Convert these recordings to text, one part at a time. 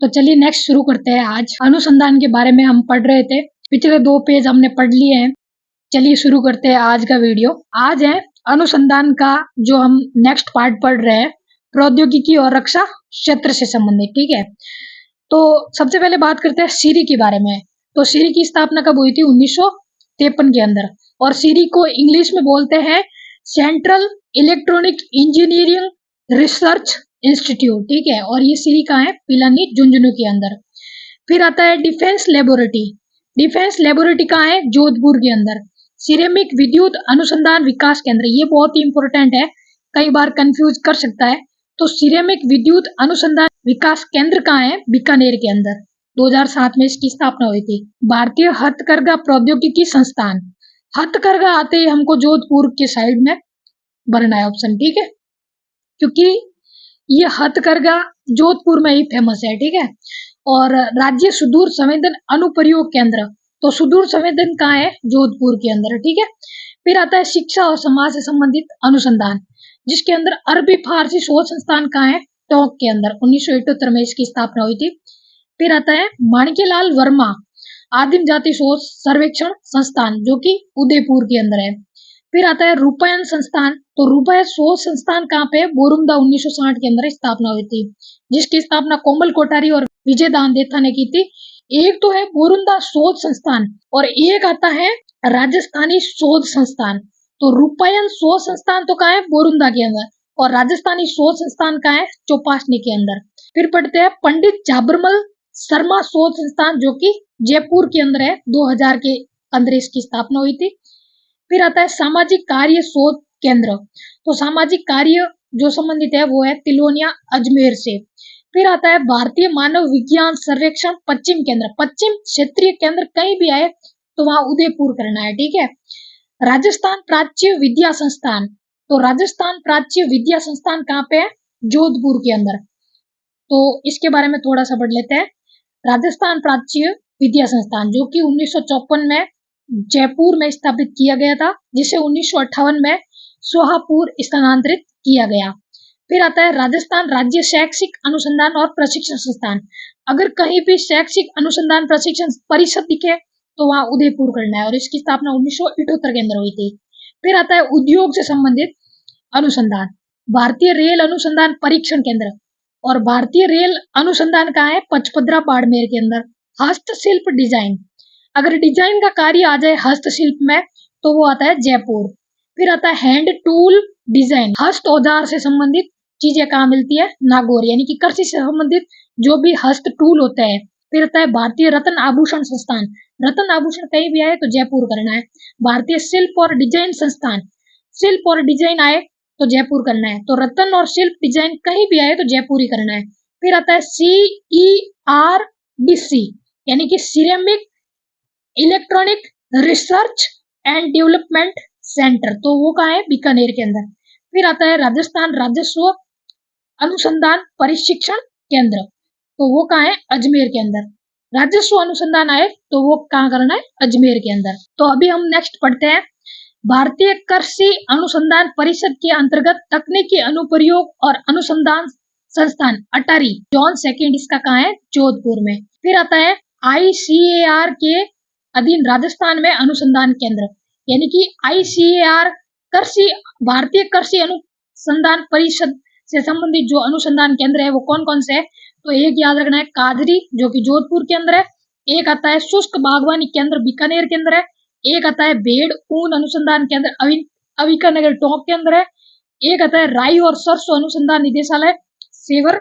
तो चलिए नेक्स्ट शुरू करते हैं। आज अनुसंधान के बारे में हम पढ़ रहे थे, पिछले 2 पेज हमने पढ़ लिए हैं। चलिए शुरू करते हैं आज का वीडियो। आज है अनुसंधान का जो हम नेक्स्ट पार्ट पढ़ रहे हैं, प्रौद्योगिकी और रक्षा क्षेत्र से संबंधित। ठीक है, तो सबसे पहले बात करते हैं सीरी के बारे में। तो सीरी की स्थापना कब हुई थी? 1953 के अंदर। और सीरी को इंग्लिश में बोलते हैं central electronic engineering research institute. ठीक है, और ये सीरी कहाँ है? पिलानी झुंझुनू के अंदर। फिर आता है डिफेंस लेबोरेटरी। डिफेंस लेबोरेटरी कहाँ है? जोधपुर के अंदर। सिरेमिक विद्युत अनुसंधान विकास केंद्र, ये बहुत ही इंपॉर्टेंट है, कई बार कंफ्यूज कर सकता है। तो सिरेमिक विद्युत अनुसंधान विकास केंद्र कहाँ है? बीकानेर के अंदर। 2007 में इसकी स्थापना हुई थी। भारतीय हथकरघा प्रौद्योगिकी संस्थान, हथकरघा आते ही हमको जोधपुर के साइड में भरना है ऑप्शन। ठीक है, क्योंकि ये हथकरघा जोधपुर में ही फेमस है। ठीक है, और राज्य सुदूर संवेदन अनुप्रयोग केंद्र, तो सुदूर संवेदन कहाँ है? जोधपुर के अंदर। ठीक है, फिर आता है शिक्षा और समाज से संबंधित अनुसंधान, जिसके अंदर अरबी फारसी शोध संस्थान कहाँ है? टोंक के अंदर। 1978 में इसकी स्थापना हुई थी। फिर आता है माणिक्यलाल वर्मा आदिम जाति शोध सर्वेक्षण संस्थान, जो कि उदयपुर के अंदर है। फिर आता है रूपायन संस्थान, तो रूपायन शोध संस्थान कहाँ पे? बोरुंदा 1960 के अंदर स्थापना हुई थी, जिसकी स्थापना कोमल कोठारी और विजय दान देथा ने की थी। एक तो है बोरुंदा शोध संस्थान और एक आता है राजस्थानी शोध संस्थान। तो रूपायन शोध संस्थान तो कहाँ है? बोरुंदा के अंदर, और राजस्थानी शोध संस्थान कहाँ है? चौपासनी के अंदर। फिर पढ़ते हैं पंडित झाबरमल शर्मा शोध संस्थान, जो कि जयपुर के अंदर है। 2000 के अंदर इसकी स्थापना हुई थी। फिर आता है सामाजिक कार्य शोध केंद्र, तो सामाजिक कार्य जो संबंधित है वो है तिलोनिया अजमेर से। फिर आता है भारतीय मानव विज्ञान सर्वेक्षण पश्चिम केंद्र, पश्चिम क्षेत्रीय केंद्र कहीं भी आए तो वहां उदयपुर करना है। ठीक है, राजस्थान प्राच्य विद्या संस्थान, तो राजस्थान प्राच्य विद्या संस्थान कहाँ पे है? जोधपुर के अंदर। तो इसके बारे में थोड़ा सा पढ़ लेते हैं। राजस्थान प्राच्य विद्या संस्थान, जो कि 1954 में जयपुर में स्थापित किया गया था, जिसे 1958 में सोहापुर स्थानांतरित किया गया। फिर आता है राजस्थान राज्य शैक्षिक अनुसंधान और प्रशिक्षण संस्थान। अगर कहीं भी शैक्षिक अनुसंधान प्रशिक्षण परिषद दिखे तो वहां उदयपुर करना है, और इसकी स्थापना 1978 के अंदर हुई थी। फिर आता है उद्योग से संबंधित अनुसंधान, भारतीय रेल अनुसंधान परीक्षण केंद्र, और भारतीय रेल अनुसंधान कहाँ है? पचपदरा बाड़मेर के अंदर। हस्तशिल्प डिजाइन, अगर डिजाइन का कार्य आ जाए हस्तशिल्प में तो वो आता है जयपुर। फिर आता है हैंड टूल डिजाइन, हस्त औजार से संबंधित चीजें कहाँ मिलती है? नागौर, यानी कि कृषि से संबंधित जो भी हस्त टूल होते हैं। फिर आता है भारतीय रत्न आभूषण संस्थान, रत्न आभूषण कहीं भी आए तो जयपुर करना है। भारतीय शिल्प और डिजाइन संस्थान, शिल्प और डिजाइन आए तो जयपुर करना है। तो रत्न और शिल्प डिजाइन कहीं भी आए तो जयपुर ही करना है। फिर आता है CERDC, यानी कि ceramic electronic research and development centre, तो वो कहाँ है? बीकानेर के अंदर। फिर आता है राजस्थान राजस्व अनुसंधान प्रशिक्षण केंद्र, तो वो कहाँ है? अजमेर के अंदर। राजस्व अनुसंधान आए तो वो कहाँ करना है? अजमेर के अंदर। तो अभी हम नेक्स्ट पढ़ते हैं भारतीय कृषि अनुसंधान परिषद के अंतर्गत तकनीकी अनुप्रयोग और अनुसंधान संस्थान अटारी जॉन सेकंड, इसका कहाँ है? जोधपुर में। फिर आता है ICAR के अधीन राजस्थान में अनुसंधान केंद्र, यानी कि ICAR कृषि भारतीय कृषि अनुसंधान परिषद से संबंधित जो अनुसंधान केंद्र है वो कौन कौन से है? तो एक याद रखना है काजरी, जो कि जोधपुर के अंदर है। एक आता है शुष्क बागवानी केंद्र बीकानेर के अंदर है। एक आता है भेड़ ऊन अनुसंधान केंद्र अविकानगर टोंक के अंदर है। एक आता है राई और सरसों अनुसंधान निदेशालय सेवर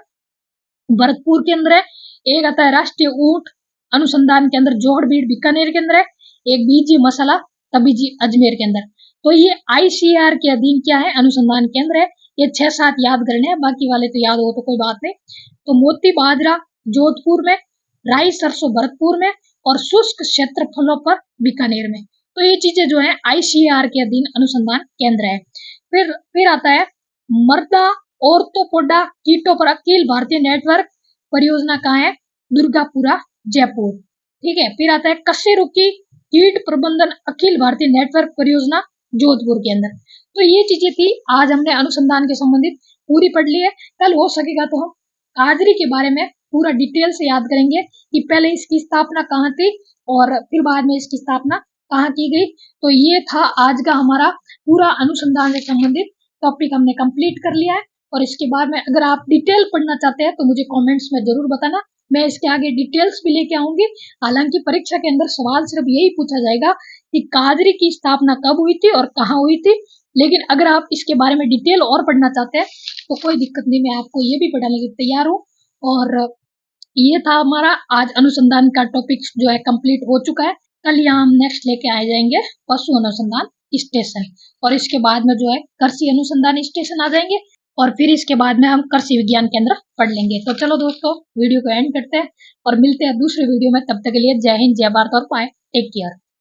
भरतपुर के अंदर है। एक आता है राष्ट्रीय ऊंट अनुसंधान केंद्र जोहड़बीड़ बीकानेर के अंदर है। एक बीजी मसाला तबीजी अजमेर के अंदर। तो ये ICAR के अधीन क्या है? अनुसंधान केंद्र है। ये 6-7 याद करने हैं, बाकी वाले तो याद हो तो कोई बात नहीं। तो मोती बाजरा जोधपुर में, राई सरसों भरतपुर में, और शुष्क क्षेत्रफलों पर बीकानेर में। तो ये चीजें जो है ICAR के अधीन अनुसंधान केंद्र है। फिर आता है मर्दा ऑर्थोपोडा कीटों पर अखिल भारतीय नेटवर्क परियोजना कहाँ है? दुर्गापुरा जयपुर। ठीक है, फिर आता है कशेरुकी कीट प्रबंधन अखिल भारतीय नेटवर्क परियोजना जोधपुर के अंदर। तो ये चीजें थी, आज हमने अनुसंधान के संबंधित पूरी पढ़ ली है। कल हो सकेगा तो हम काजरी के बारे में पूरा डिटेल से याद करेंगे कि पहले इसकी स्थापना कहाँ थी और फिर बाद में इसकी स्थापना कहाँ की गई। तो ये था आज का हमारा पूरा अनुसंधान से संबंधित टॉपिक हमने कंप्लीट कर लिया है। और इसके बाद में अगर आप डिटेल पढ़ना चाहते हैं तो मुझे कमेंट्स में जरूर बताना, मैं इसके आगे डिटेल्स भी लेके आऊंगी। हालांकि परीक्षा के अंदर सवाल सिर्फ यही पूछा जाएगा कि काजरी की स्थापना कब हुई थी और कहाँ हुई थी, लेकिन अगर आप इसके बारे में डिटेल और पढ़ना चाहते हैं तो कोई दिक्कत नहीं, मैं आपको ये भी पढ़ाने के लिए तैयार हूँ। और ये था हमारा आज अनुसंधान का टॉपिक जो है कंप्लीट हो चुका है। कल यहाँ हम नेक्स्ट लेके आ जाएंगे पशु अनुसंधान स्टेशन, और इसके बाद में जो है कृषि अनुसंधान स्टेशन आ जाएंगे, और फिर इसके बाद में हम कृषि विज्ञान केंद्र पढ़ लेंगे। तो चलो दोस्तों, वीडियो को एंड करते हैं और मिलते हैं दूसरे वीडियो में। तब तक के लिए जय हिंद, जय भारत और बाय, टेक केयर।